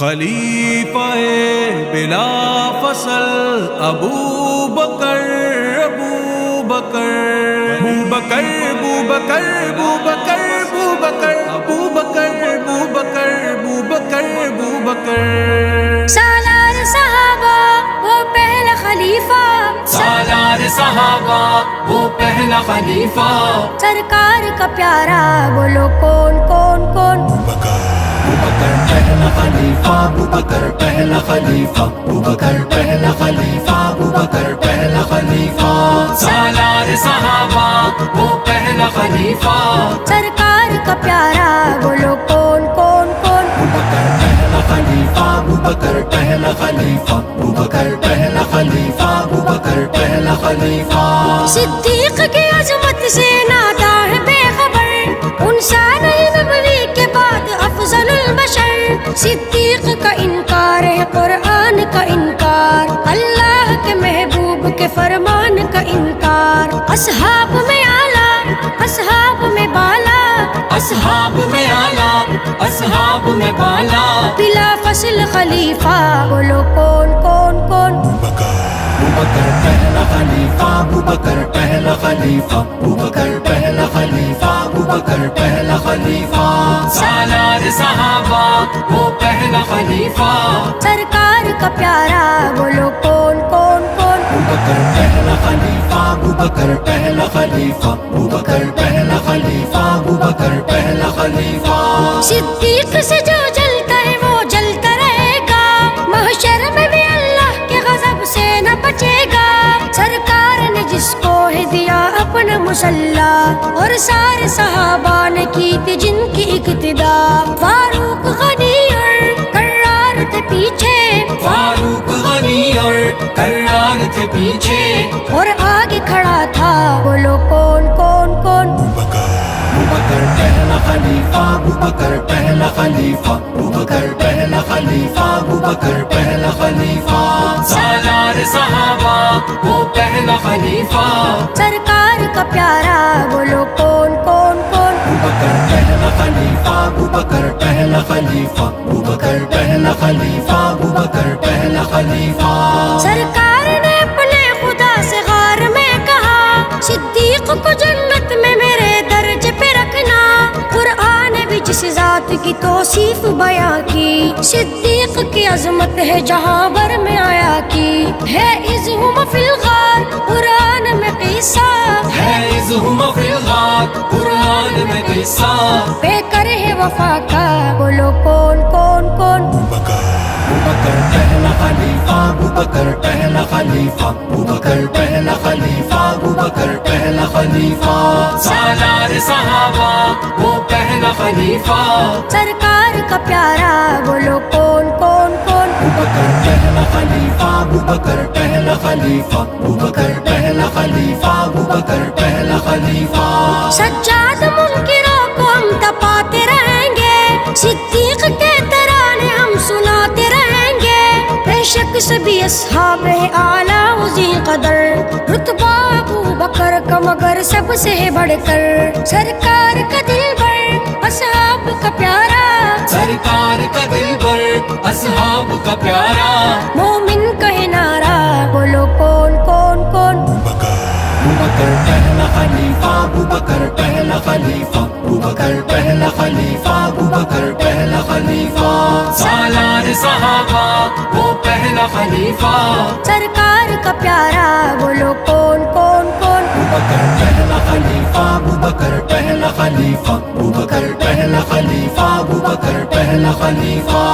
خلیفہ بلا فصل ابو بکر ابو بکر ابو بکر ابو بکر ابو بکر ابو بکر ابو بکر ابو بکر ابو بکر ابو بکر سالار صحابہ وہ پہلا خلیفہ، سالار صحابہ وہ پہلا خلیفہ، سرکار کا پیارا بولو کون کون کون؟ ابو بکر پہلا خلیفہ، ابو بکر پہلا خلیفہ، ابو بکر پہلا خلیفہ، ابو بکر پہلا خلیفہ، سالار صحابہ وہ پہلا خلیفہ، سرکار کا پیارا بولو کون کون کون؟ ابو بکر پہلا خلیفہ، ابو بکر پہلا خلیفہ، ابو بکر پہلا خلیفہ، ابو بکر پہلا خلیفہ، صدیق کی عظمت سے نادا ہے بے خبر، انسان نبوی کے بعد افضل البشر، صدیق کا انکار ہے قرآن کا انکار، اللہ کے محبوب کے فرمان کا انکار، اصحاب میں اعلیٰ اصحاب میں بالا، اصحاب میں اعلیٰ اصحاب میں بالا، بلا فصل خلیفہ بولو کون کون کون؟ ابو بکر پہلا خلیفہ، ابو بکر پہلا خلیفہ، ابو بکر پہلا خلیفہ، ابو بکر پہلا خلیفہ، سالار صحابہ وہ پہلا خلیفہ، سرکار کا پیارا بولو کون کون کون؟ ابو بکر پہلا خلیفہ، ابو بکر پہلا خلیفہ، ابو بکر پہلا خلیفہ، ابو بکر پہلا خلیفہ، صدیق سے جو جلتا ہے وہ جلتا رہے گا، محشر میں بھی اللہ کے غضب سے نہ بچے گا، سرکار نے جس کو ہے دیا اپنا مسلح، اور سارے صحابہ نے کی تھی جن کی اقتدا، فاروق غنی اور کرار تھے پیچھے، فاروق غنی اور کرار تھے پیچھے، اور آگے کھڑا تھا بولو کون کون کون؟ ابو بکر پہلا خلیفہ، ابو بکر پہلا خلیفہ، ابو بکر پہلا خلیفہ، ابو بکر پہلا خلیفہ، سالار صحابہ وہ پہلا خلیفہ، سرکار کا پیارا بولو کون کون کون؟ ابو بکر پہلا خلیفہ، ابو بکر پہلا خلیفہ، ابو بکر پہلا خلیفہ، ابو بکر پہلا خلیفہ، سرکار نے اپنے خدا سے غار میں کہا، صدیق کو جنت میں میرے درجے پہ رکھنا، قرآن بھی جس ذات کی توصیف بیاں کی، صدیق کی عظمت ہے جہاں بھر میں آیا کی، ہے اذہم فی الغار قرآن میں قصہ، ہے اذہم فی الغار قرآن میں قصہ، بے کر ہے وفا کا بولو کون کون کون؟ ابو بکر پہلا خلیفہ، ابو بکر پہلا خلیفہ، ابو بکر پہلا خلیفہ، ابو بکر پہلا خلیفہ، سالار صحابہ وہ پہلا خلیفہ، سرکار کا پیارا بولو کون کون کون؟ ابو بکر پہلا خلیفہ، ابو بکر پہلا خلیفہ، ابو بکر پہلا خلیفہ، ابو بکر پہلا خلیفہ، سجاد منکروں کو ہم تپاتے رہیں گے، صدیق کے ترانے ہم سناتے رہیں گے، بے شک سبھی اصحاب اعلیٰ ذی قدر، رتبہ ابو بکر کا مگر سب سے بڑھ کر، سرکار کا دل بر اصحاب کا پیارا، سرکار کا دل بر اصحاب کا پیارا، مومن کہے نعرہ بولو کون کون کون؟ ابو بکر پہلا خلیفہ، ابو بکر پہلا خلیفہ، ابو بکر پہلا خلیفہ، ابو بکر پہلا خلیفہ، سالار صحابہ وہ پہلا خلیفہ، سرکار کا پیارا بولو کون کون کون؟ ابو بکر پہلا خلیفہ، ابو بکر پہلا خلیفہ، ابو بکر پہلا خلیفہ، ابو بکر پہلا خلیفہ۔